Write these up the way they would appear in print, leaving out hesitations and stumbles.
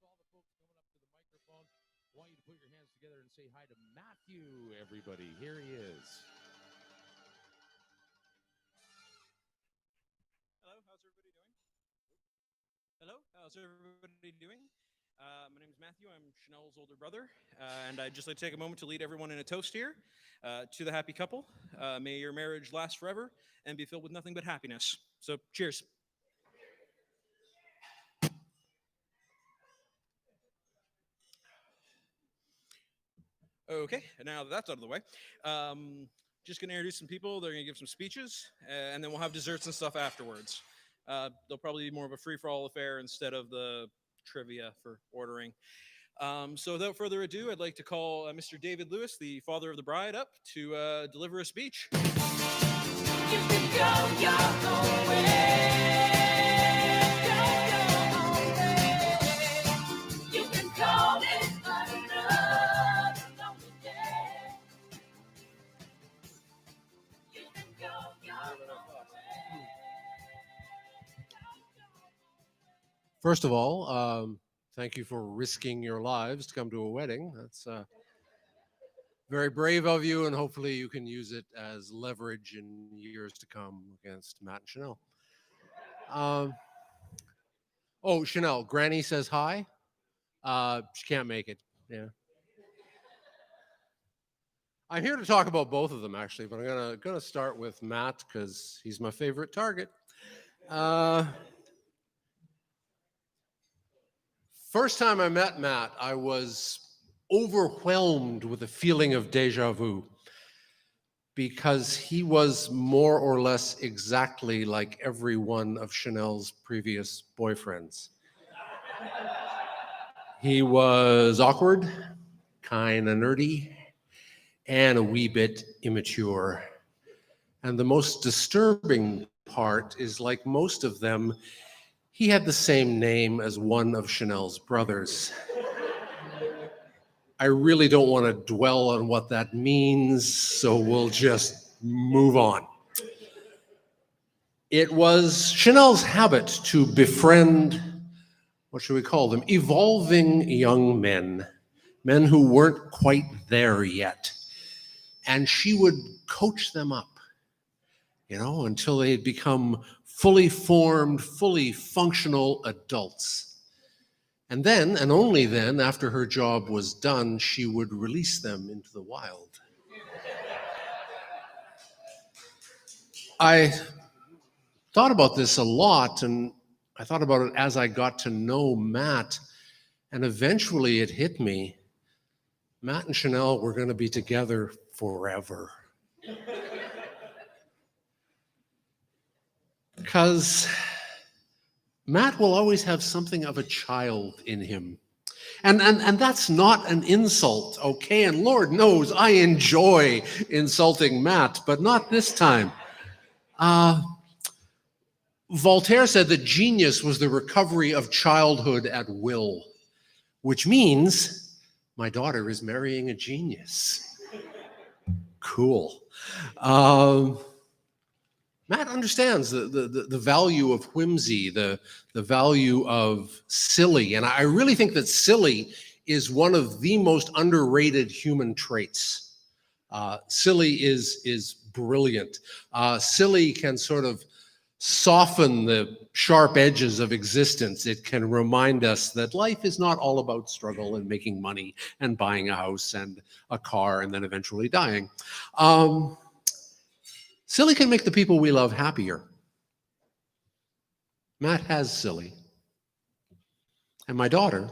all the folks coming up to the microphone. I want you to put your hands together and say hi to Matthew, everybody. Here he is. Hello, how's everybody doing? Hello, how's everybody doing? My name is Matthew. I'm Chanel's older brother, and I'd just like to take a moment to lead everyone in a toast here to the happy couple. May your marriage last forever and be filled with nothing but happiness. So, cheers. Okay, now that that's out of the way, just going to introduce some people. They're going to give some speeches, and then we'll have desserts and stuff afterwards. They'll probably be more of a free-for-all affair instead of the trivia for ordering. So without further ado, I'd like to call Mr. David Lewis, the father of the bride, up to deliver a speech. You can go your own way. Go your own way. You can call it another lonely day. You can go your own way. First of all, thank you for risking your lives to come to a wedding. That's very brave of you, and hopefully you can use it as leverage in years to come against Matt and Chanel. Oh, Chanel, Granny says hi. She can't make it. Yeah. I'm here to talk about both of them, actually, but I'm gonna start with Matt because he's my favorite target. First time I met Matt, I was overwhelmed with a feeling of deja vu because he was more or less exactly like every one of Chanel's previous boyfriends. He was awkward, kind of nerdy, and a wee bit immature. And the most disturbing part is, like most of them, he had the same name as one of Chanel's brothers. I really don't want to dwell on what that means, so we'll just move on. It was Chanel's habit to befriend, what should we call them, evolving young men, men who weren't quite there yet. And she would coach them up, until they had become fully formed, fully functional adults. And then, and only then, after her job was done, she would release them into the wild. I thought about this a lot, and I thought about it as I got to know Matt, and eventually it hit me. Matt and Chanel were going to be together forever. Because Matt will always have something of a child in him. And that's not an insult, okay? And Lord knows I enjoy insulting Matt, but not this time. Voltaire said that genius was the recovery of childhood at will, which means my daughter is marrying a genius. Cool. Matt understands the value of whimsy, the value of silly. And I really think that silly is one of the most underrated human traits. Silly is brilliant. Silly can sort of soften the sharp edges of existence. It can remind us that life is not all about struggle and making money and buying a house and a car and then eventually dying. Silly can make the people we love happier. Matt has silly. And my daughter,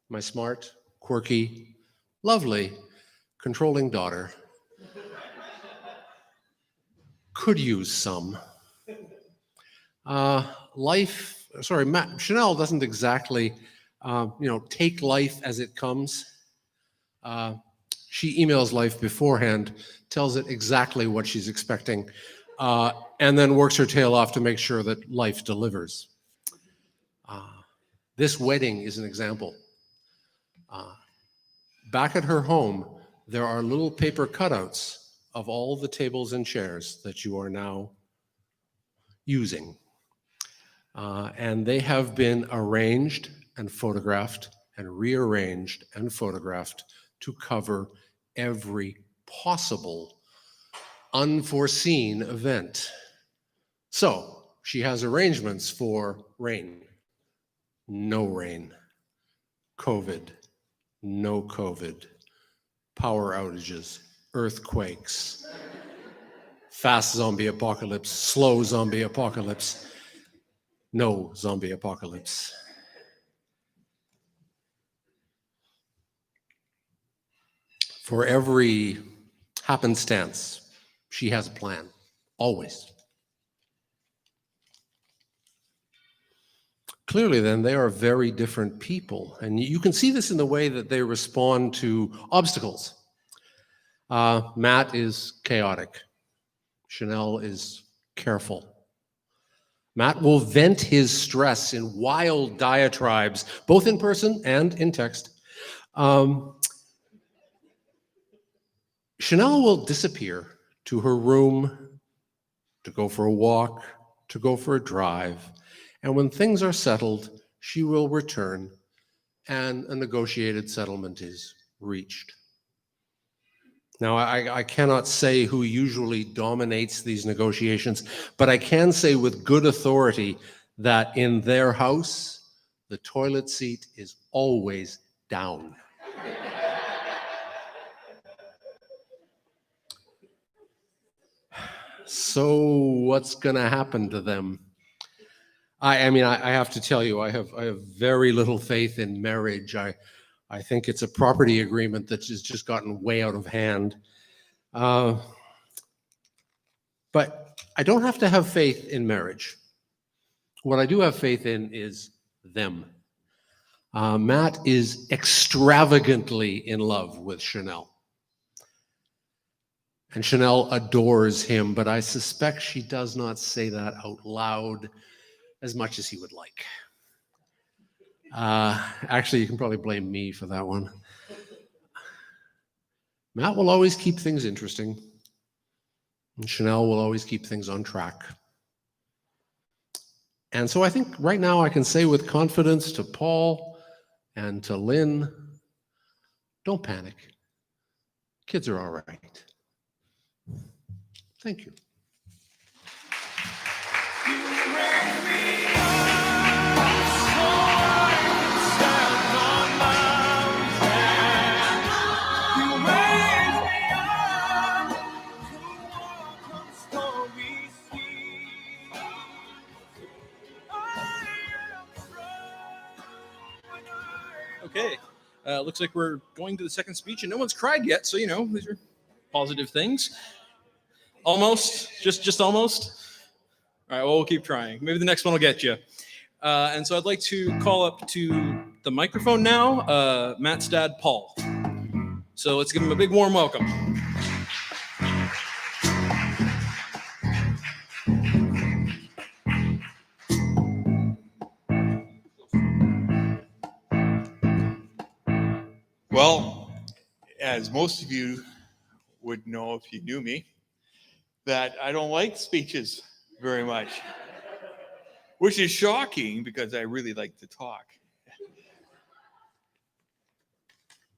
my smart, quirky, lovely, controlling daughter, could use some. Chanel doesn't exactly, take life as it comes. She emails life beforehand, tells it exactly what she's expecting, and then works her tail off to make sure that life delivers. This wedding is an example. Back at her home, there are little paper cutouts of all the tables and chairs that you are now using. And they have been arranged and photographed and rearranged and photographed to cover every possible unforeseen event. So she has arrangements for rain, no rain, COVID, no COVID, power outages, earthquakes, fast zombie apocalypse, slow zombie apocalypse, no zombie apocalypse. For every happenstance, she has a plan, always. Clearly, then, they are very different people. And you can see this in the way that they respond to obstacles. Matt is chaotic. Chanel is careful. Matt will vent his stress in wild diatribes, both in person and in text. Chanel will disappear to her room to go for a walk, to go for a drive. And when things are settled, she will return and a negotiated settlement is reached. Now, I cannot say who usually dominates these negotiations, but I can say with good authority that in their house, the toilet seat is always down. So what's going to happen to them? I mean, I have to tell you, I have very little faith in marriage. I think it's a property agreement that has just gotten way out of hand. But I don't have to have faith in marriage. What I do have faith in is them. Matt is extravagantly in love with Chanel. And Chanel adores him, but I suspect she does not say that out loud as much as he would like. Actually, you can probably blame me for that one. Matt will always keep things interesting, and Chanel will always keep things on track. And so I think right now I can say with confidence to Paul and to Lynn, don't panic. Kids are all right. Thank you. Okay, looks like we're going to the second speech, and no one's cried yet, so, you know, these are positive things. Almost, just almost. All right, well, we'll keep trying. Maybe the next one will get you. And so I'd like to call up to the microphone now, Matt's dad, Paul. So let's give him a big warm welcome. Well, as most of you would know if you knew me, that I don't like speeches very much, which is shocking because I really like to talk.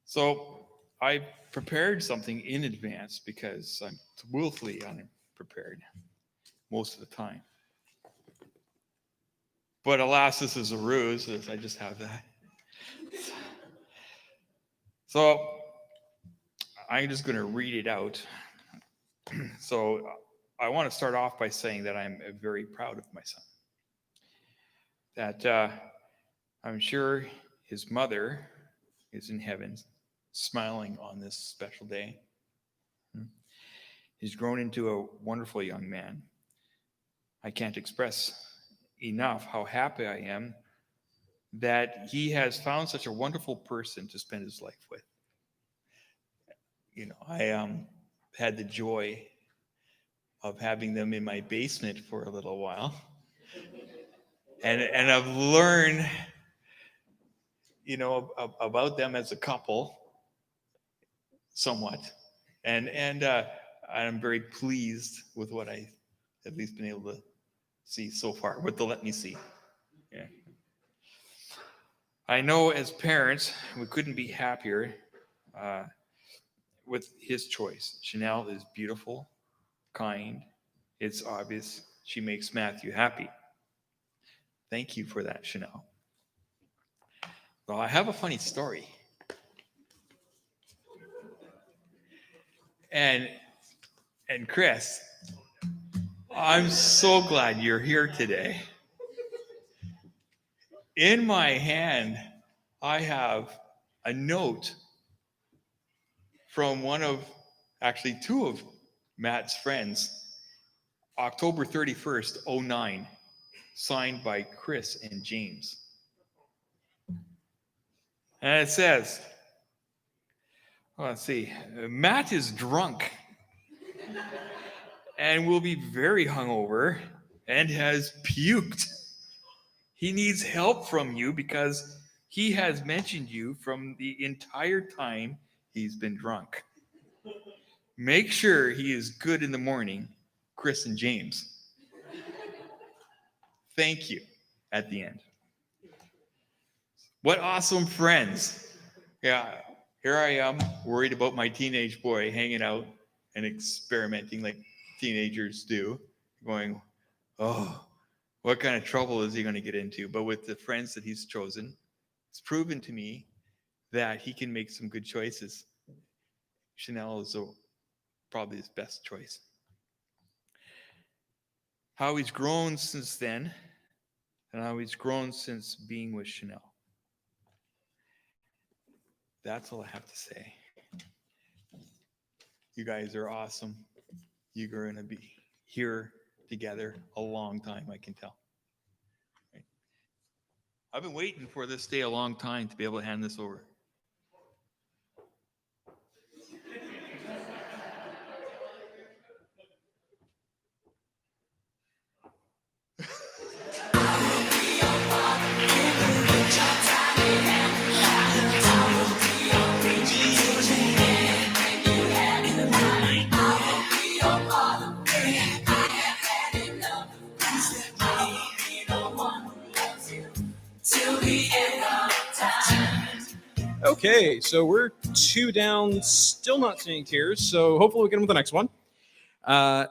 So I prepared something in advance because I'm willfully unprepared most of the time. But alas, this is a ruse, as I just have that. So I'm just going to read it out. So I want to start off by saying that I'm very proud of my son. That I'm sure his mother is in heaven, smiling on this special day. He's grown into a wonderful young man. I can't express enough how happy I am that he has found such a wonderful person to spend his life with. You know, I had the joy of having them in my basement for a little while. And I've learned, you know, about them as a couple somewhat. And I'm very pleased with what I at least been able to see so far, with the let me see. Yeah. I know as parents, we couldn't be happier with his choice. Chanel is beautiful, kind. It's obvious she makes Matthew happy. Thank you for that, Chanel. Well, I have a funny story. And Chris, I'm so glad you're here today. In my hand, I have a note from actually two of Matt's friends, October 31st, 2009, signed by Chris and James. And it says, let's see, Matt is drunk and will be very hungover and has puked. He needs help from you because he has mentioned you from the entire time he's been drunk. Make sure he is good in the morning, Chris and James. Thank you at the end. What awesome friends. Yeah, here I am, worried about my teenage boy hanging out and experimenting like teenagers do, going, oh, what kind of trouble is he going to get into? But with the friends that he's chosen, it's proven to me that he can make some good choices. Chanel is probably his best choice. How he's grown since then, and how he's grown since being with Chanel. That's all I have to say. You guys are awesome. You're going to be here together a long time, I can tell. Right. I've been waiting for this day a long time to be able to hand this over. Okay, so we're 2 down, still not seeing tears. So hopefully we'll get him with the next one. The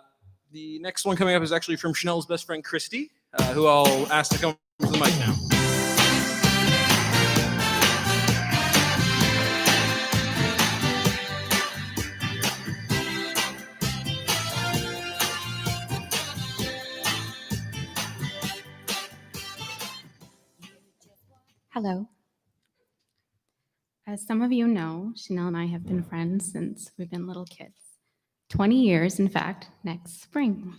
next one coming up is actually from Chanel's best friend, Christy, who I'll ask to come to the mic now. Hello. As some of you know, Chanel and I have been friends since we've been little kids. 20 years, in fact, next spring.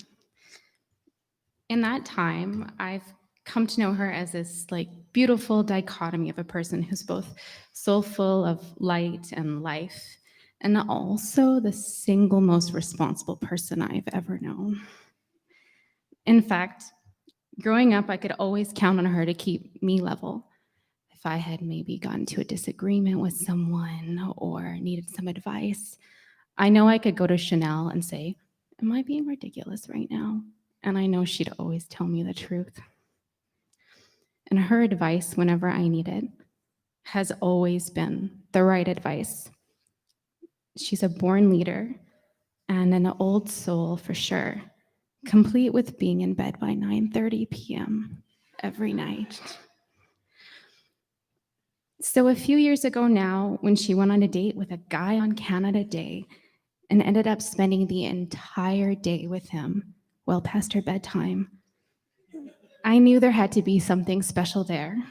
In that time, I've come to know her as this beautiful dichotomy of a person who's both soulful of light and life, and also the single most responsible person I've ever known. In fact, growing up, I could always count on her to keep me level. If I had maybe gotten to a disagreement with someone or needed some advice, I know I could go to Chanel and say, am I being ridiculous right now? And I know she'd always tell me the truth. And her advice whenever I need it has always been the right advice. She's a born leader and an old soul for sure, complete with being in bed by 9:30 p.m. every night. So a few years ago now, when she went on a date with a guy on Canada Day and ended up spending the entire day with him, well past her bedtime, I knew there had to be something special there.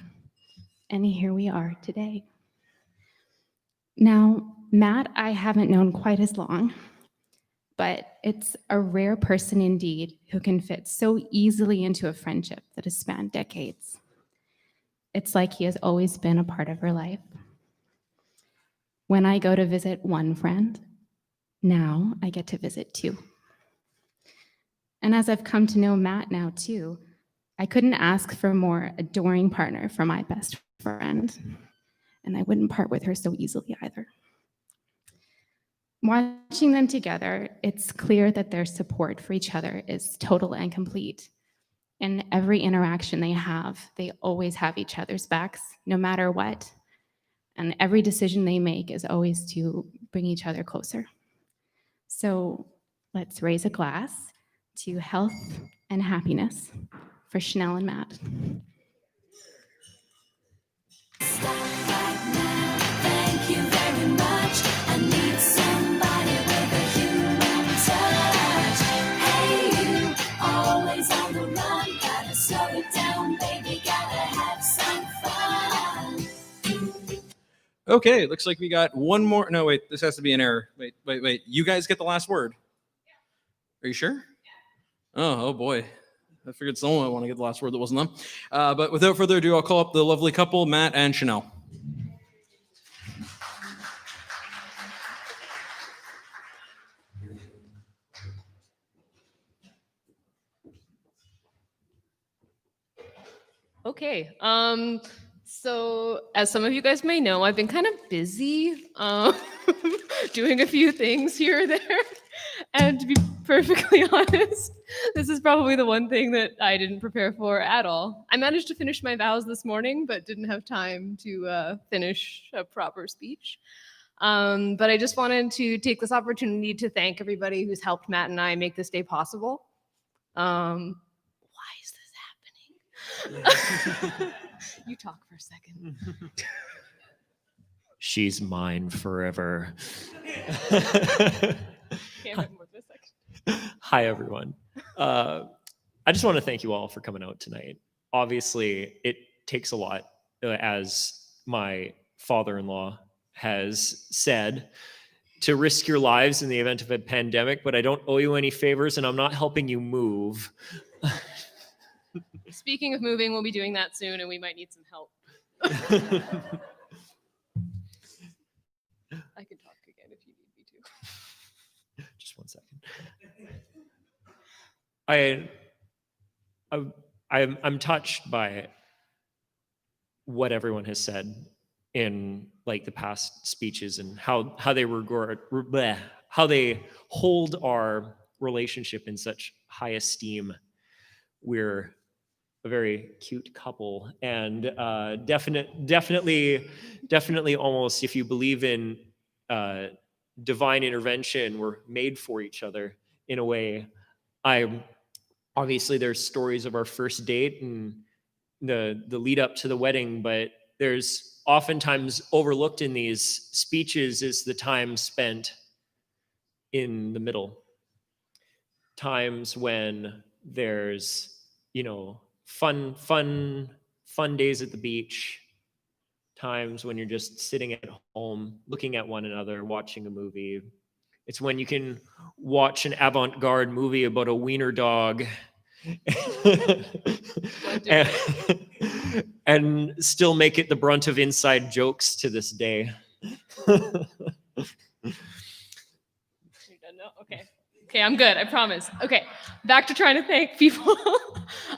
And here we are today. Now, Matt, I haven't known quite as long, but it's a rare person indeed who can fit so easily into a friendship that has spanned decades. It's like he has always been a part of her life. When I go to visit one friend, now I get to visit two. And as I've come to know Matt now too, I couldn't ask for a more adoring partner for my best friend, and I wouldn't part with her so easily either. Watching them together, it's clear that their support for each other is total and complete. in every interaction they always have each other's backs, no matter what. And every decision they make is always to bring each other closer. So let's raise a glass to health and happiness for Chanel and Matt. Stop right now. Thank you very much. I need somebody with a human touch. Hey, you, always on the run. Gotta slow it down, baby. Gotta have some fun. Okay, looks like we got one more. No, wait, this has to be an error. Wait. You guys get the last word. Are you sure? Oh boy. I figured someone would want to get the last word that wasn't them. But without further ado, I'll call up the lovely couple, Matt and Chanel. Okay. So as some of you guys may know, I've been kind of busy doing a few things here or there. And to be perfectly honest, this is probably the one thing that I didn't prepare for at all. I managed to finish my vows this morning, but didn't have time to finish a proper speech. But I just wanted to take this opportunity to thank everybody who's helped Matt and I make this day possible. Why is this happening? You talk for a second. She's mine forever. Can't wait more for a second. Hi, everyone. I just want to thank you all for coming out tonight. Obviously, it takes a lot, as my father-in-law has said, to risk your lives in the event of a pandemic, but I don't owe you any favors and I'm not helping you move. Speaking of moving, we'll be doing that soon and we might need some help. I can talk again if you need me to. Just 1 second. I'm touched by what everyone has said in like the past speeches and how they how they hold our relationship in such high esteem. We're a very cute couple, and definitely almost, if you believe in divine intervention, we're made for each other in a way. Obviously there's stories of our first date and the lead up to the wedding, but there's oftentimes overlooked in these speeches is the time spent in the middle. Times when there's, fun days at the beach. Times when you're just sitting at home, looking at one another, watching a movie. It's when you can watch an avant-garde movie about a wiener dog and still make it the brunt of inside jokes to this day. You're done now? Okay, I'm good, I promise. Okay, back to trying to thank people.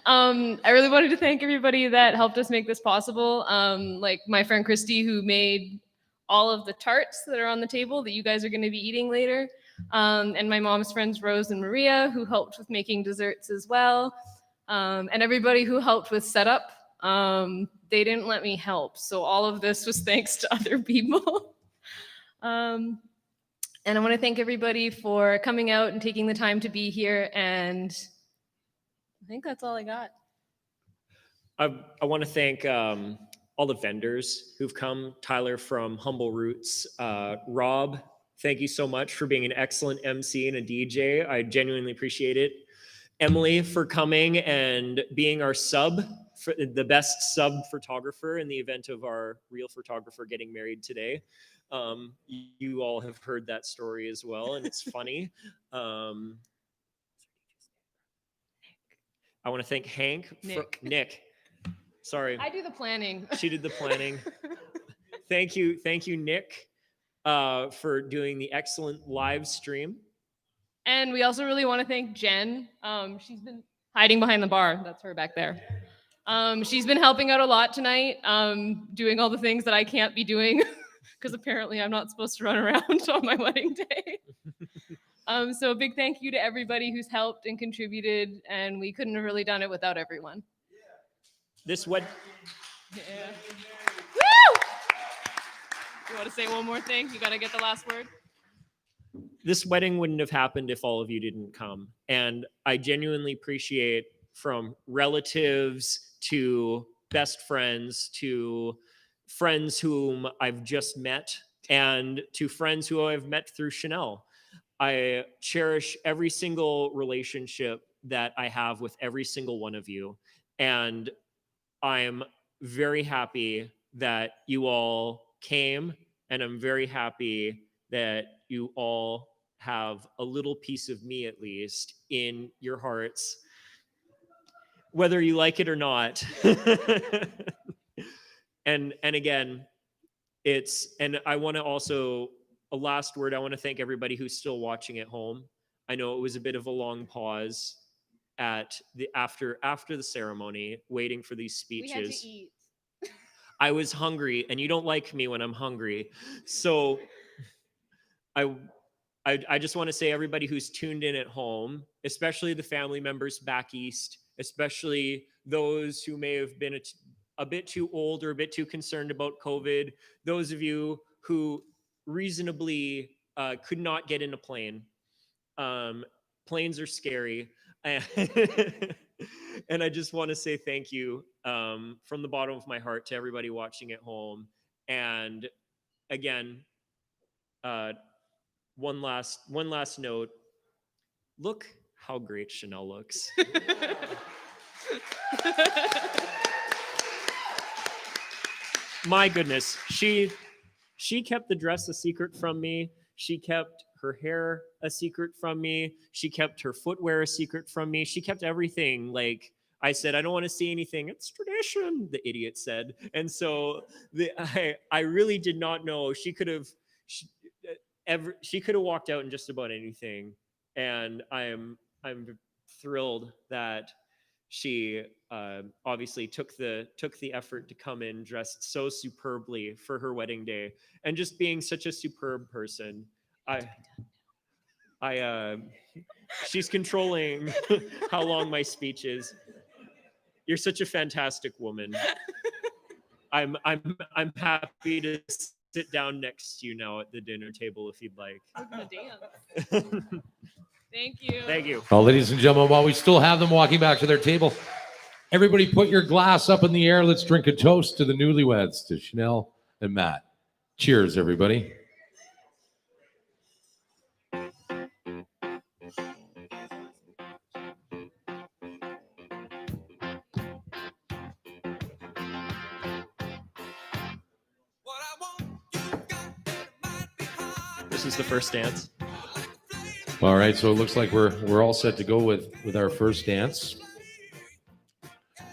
I really wanted to thank everybody that helped us make this possible. Like my friend Christy, who made all of the tarts that are on the table that you guys are going to be eating later. And my mom's friends, Rose and Maria, who helped with making desserts as well. And everybody who helped with setup. They didn't let me help. So all of this was thanks to other people. And I want to thank everybody for coming out and taking the time to be here. And I think that's all I got. I want to thank all the vendors who've come. Tyler from Humble Roots, Rob, thank you so much for being an excellent MC and a DJ. I genuinely appreciate it. Emily for coming and being our sub, for the best sub photographer in the event of our real photographer getting married today. You all have heard that story as well, and it's funny. I want to thank Hank, Nick. Sorry, I do the planning. She did the planning. Thank you, Nick, for doing the excellent live stream. And we also really want to thank Jen. She's been hiding behind the bar. That's her back there. She's been helping out a lot tonight, doing all the things that I can't be doing because apparently I'm not supposed to run around on my wedding day. So a big thank you to everybody who's helped and contributed, and we couldn't have really done it without everyone. This wed Yeah. Woo! You want to say one more thing? You got to get the last word. this wedding wouldn't have happened if all of you didn't come. And I genuinely appreciate, from relatives to best friends to friends whom I've just met and to friends who I've met through Chanel. I cherish every single relationship that I have with every single one of you. And I'm very happy that you all came, and I'm very happy that you all have a little piece of me, at least, in your hearts, whether you like it or not. And again, and I want to also, a last word, I want to thank everybody who's still watching at home. I know it was a bit of a long pause at the after the ceremony, waiting for these speeches. We had to eat. I was hungry, and you don't like me when I'm hungry. So I just want to say, everybody who's tuned in at home, especially the family members back east, especially those who may have been a bit too old or a bit too concerned about COVID, those of you who reasonably could not get in a plane. Planes are scary. And I just want to say thank you from the bottom of my heart to everybody watching at home. And again, one last note. Look how great Chanel looks. My goodness, she kept the dress a secret from me. She kept her hair a secret from me. She kept her footwear a secret from me. She kept everything. Like I said, I don't want to see anything. It's tradition, the idiot said. And so I really did not know. She could have walked out in just about anything. And I'm thrilled that she obviously took the effort to come in dressed so superbly for her wedding day, and just being such a superb person. She's controlling how long my speech is. You're such a fantastic woman. I'm happy to sit down next to you now at the dinner table if you'd like. We're gonna dance. Thank you. Thank you. Well, ladies and gentlemen, while we still have them walking back to their table, everybody put your glass up in the air. Let's drink a toast to the newlyweds, to Chanel and Matt. Cheers, everybody. This is the first dance. All right, so it looks like we're all set to go with our first dance.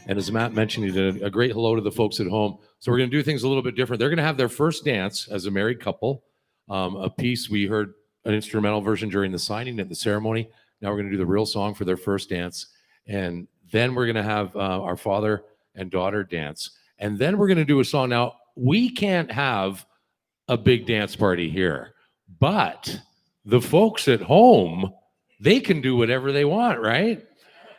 And as Matt mentioned, he did a great hello to the folks at home. So we're going to do things a little bit different. They're going to have their first dance as a married couple. A piece, we heard an instrumental version during the signing at the ceremony. Now we're going to do the real song for their first dance. And then we're going to have our father and daughter dance. And then we're going to do a song. Now, we can't have a big dance party here, but the folks at home, they can do whatever they want, right?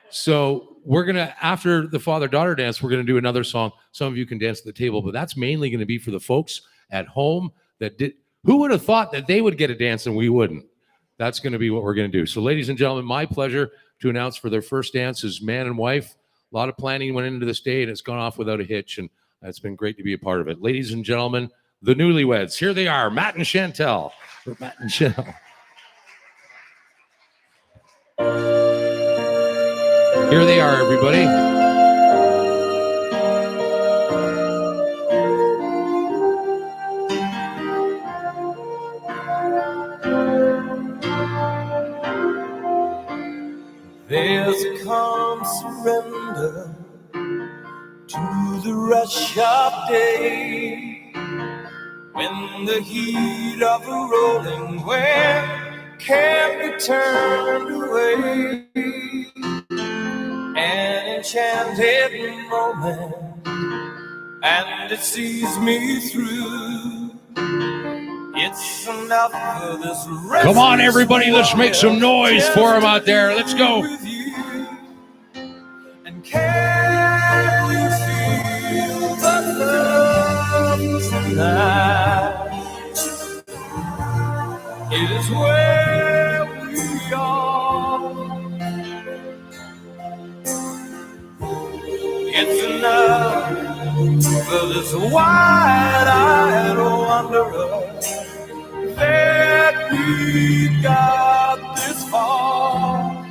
So we're going to, after the father-daughter dance, we're going to do another song. Some of you can dance at the table, but that's mainly going to be for the folks at home that did. Who would have thought that they would get a dance and we wouldn't? That's going to be what we're going to do. So ladies and gentlemen, my pleasure to announce for their first dance is man and wife. A lot of planning went into this day, and it's gone off without a hitch, and it's been great to be a part of it. Ladies and gentlemen, the newlyweds, here they are, Matt and Chantel. Or Matt and Chanel. Here they are, everybody. There's a calm surrender to the rush of day, when the heat of a rolling wave can't be turned away. An enchanted moment, and it sees me through. It's It's enough for this Come on, everybody, let's make some noise for him out there. Let's go. with you. And can you feel the love tonight? It is where we are. It's enough for this wide-eyed wanderer that we got this far.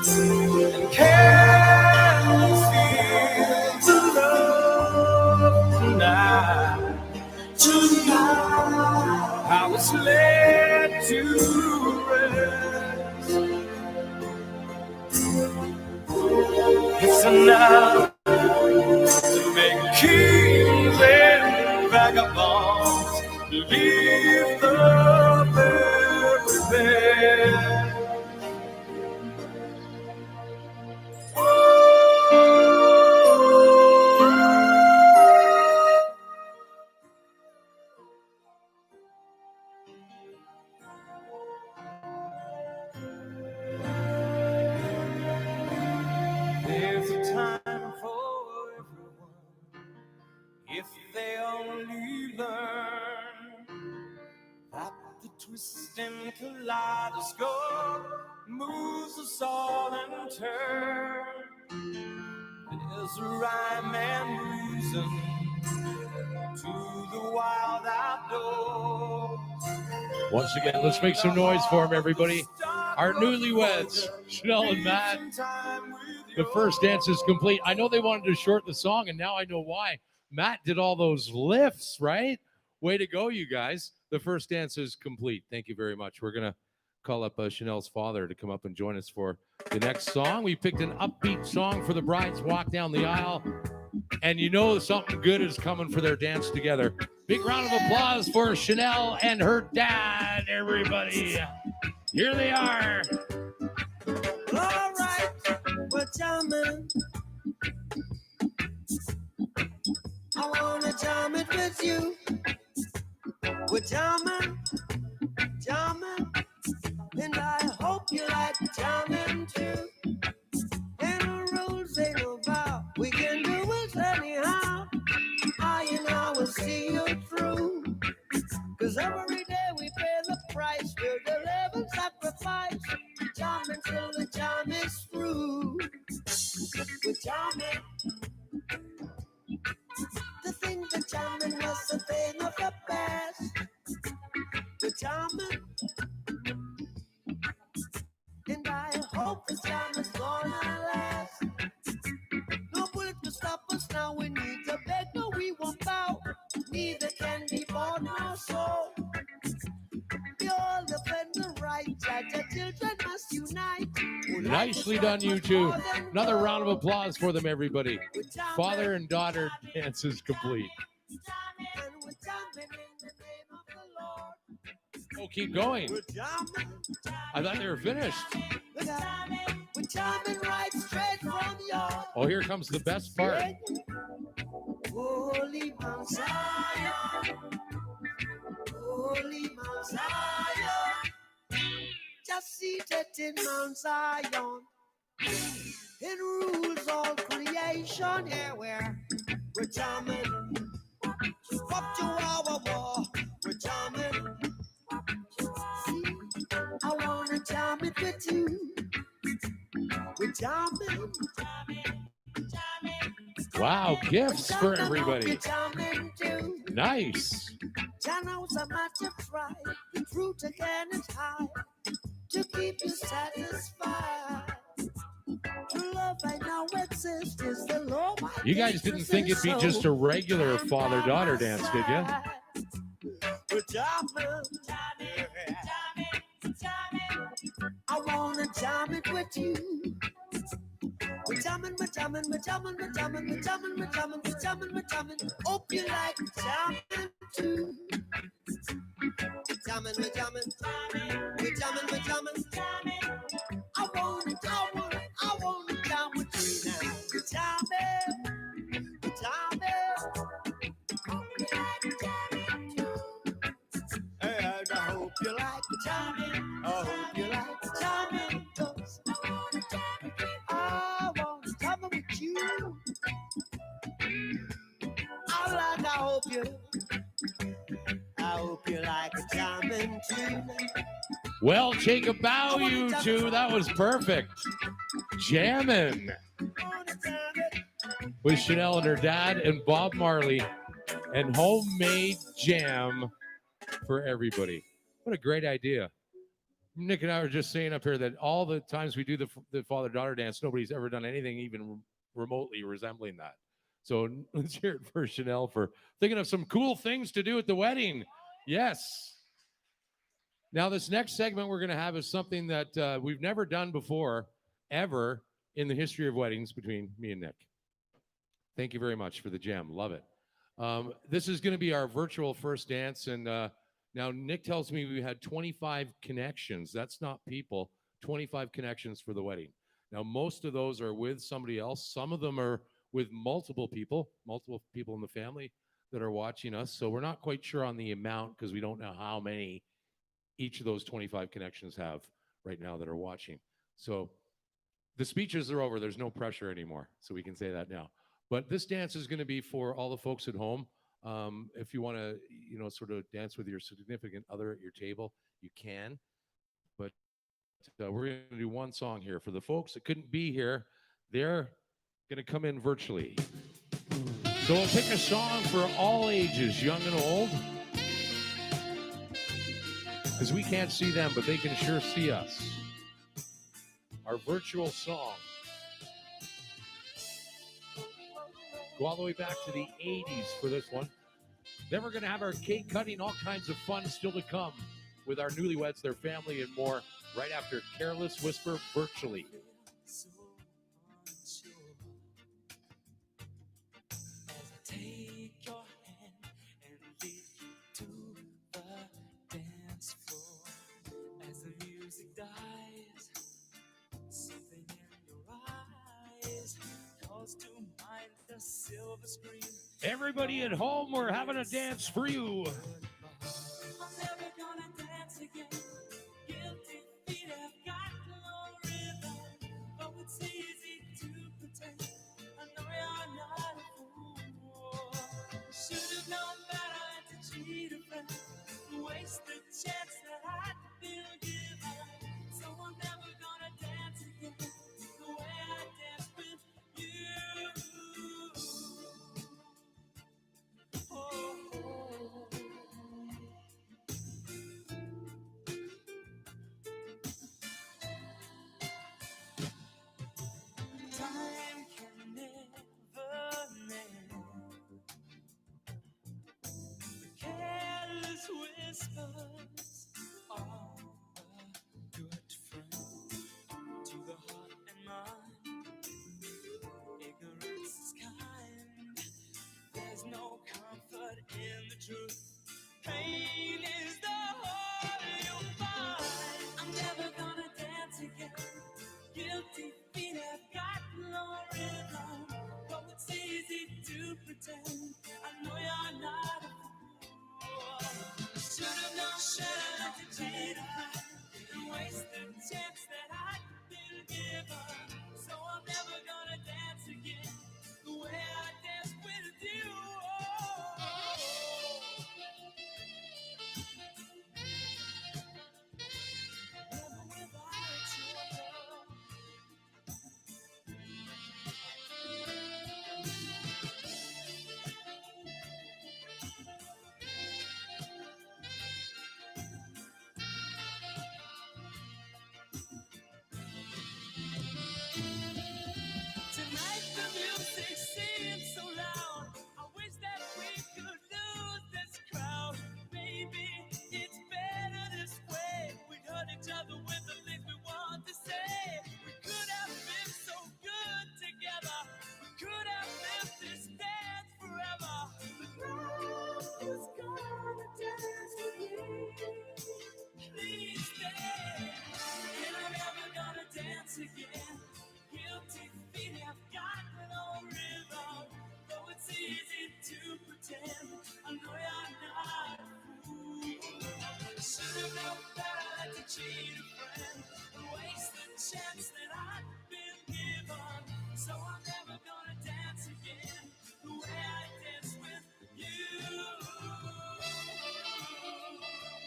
And can you feel the love tonight? Tonight, I was led to rest. It's enough to make kings and vagabonds leave the very best. There's a time for everyone if they only learn that the twisting kaleidoscope moves us all in turn. There's a rhyme and reason to the wild outdoors. Once again, let's make some noise for him, everybody. Our newlyweds, Chanel and Matt. The first dance is complete. I know they wanted to shorten the song, and now I know why. Matt did all those lifts, right? Way to go, you guys. The first dance is complete. Thank you very much. We're going to call up Chanel's father to come up and join us for the next song. We picked an upbeat song for the bride's walk down the aisle, and you know something good is coming for their dance together. Big round of applause for Chanel and her dad, everybody. Here they are. All right, we're jamming. I wanna jam it with you. We're jamming, jamming, and I hope you like jamming too. And the rules ain't about, we can do it anyhow. I and I will see you through. 'Cause every day we pay the price, we'll deliver sacrifice. Jamming till the jam is through. We're jamming. To think that jamming was a thing of the past. We're jamming. And I hope the jam is gonna last. No bullet to stop us now, we need to beg, no we won't bow. Neither can be born nor soul. We all defend the right, judge our children must unite. Nicely done, you two. Another round of applause for them, everybody. Father and daughter dance is complete. And we're jamming in the name of the Lord. Oh, keep going. We're jamming, I thought they were finished. we're jamming right straight from your Oh, here comes the best part. Holy Mount Zion, Holy Mount Zion, just seated in Mount Zion, it rules all creation. Yeah, we're jamming, up to our war, we're jamming. See, I wanna jam it with you. We're jamming. Wow, gifts for everybody. We're jamming too. Nice. Channels are much to try. The fruit again is high to keep you satisfied. True love I now exists is the law. You guys didn't think it'd be just a regular father-daughter dance, did you? We're jamming. I wanna jam it with you. We're jamming, we're jamming, we're jamming, we're jamming, we're jamming, we're jamming, we're jamming, we're jamming. Hope you like jamming too. We're jamming, we're jamming, we're jamming, we're jamming. I wanna jam with you now. We're jamming, we're jamming. Hope you like jamming too. Well, take a bow, you two. That was perfect. Jamming with Chanel and her dad and Bob Marley and homemade jam for everybody. What a great idea. Nick and I were just saying up here that all the times we do the father-daughter dance, nobody's ever done anything even remotely resembling that. So let's hear it for Chanel for thinking of some cool things to do at the wedding. Yes. Now, this next segment we're going to have is something that we've never done before, ever, in the history of weddings between me and Nick. Thank you very much for the jam. Love it. This is going to be our virtual first dance. And now Nick tells me we had 25 connections. That's not people, 25 connections for the wedding. Now, most of those are with somebody else. Some of them are with multiple people in the family that are watching us. So we're not quite sure on the amount because we don't know how many each of those 25 connections have right now that are watching. So the speeches are over. There's no pressure anymore. So we can say that now. But this dance is going to be for all the folks at home. If you want to, sort of dance with your significant other at your table, you can. But we're going to do one song here. For the folks that couldn't be here, they're going to come in virtually. So we'll pick a song for all ages, young and old. Because we can't see them, but they can sure see us. Our virtual song. Go all the way back to the 80s for this one. Then we're going to have our cake cutting, all kinds of fun still to come with our newlyweds, their family, and more right after Careless Whisper virtually. Take your hand and lead you to the dance floor. As the music dies, something in your eyes calls to mind the silver screen. Everybody at home, we're having a dance for you. I'm never gonna dance again. Guilty feet have got no rhythm, though it's easy to pretend. I know you're not a fool. Should have known better to cheat a friend, waste the chance that I'd been given. So I'm never gonna dance again the way I danced with you. Oh, oh.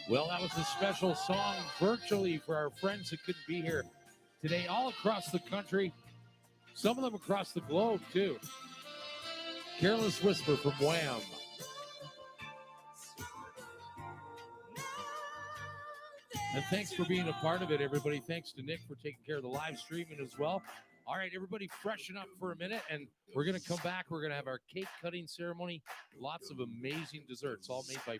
Well, that was a special song virtually for our friends that couldn't be here today, all across the country, some of them across the globe, too. Careless Whisper from Wham. And thanks for being a part of it, everybody. Thanks to Nick for taking care of the live streaming as well. All right, everybody, freshen up for a minute, and we're going to come back. We're going to have our cake cutting ceremony. Lots of amazing desserts, all made by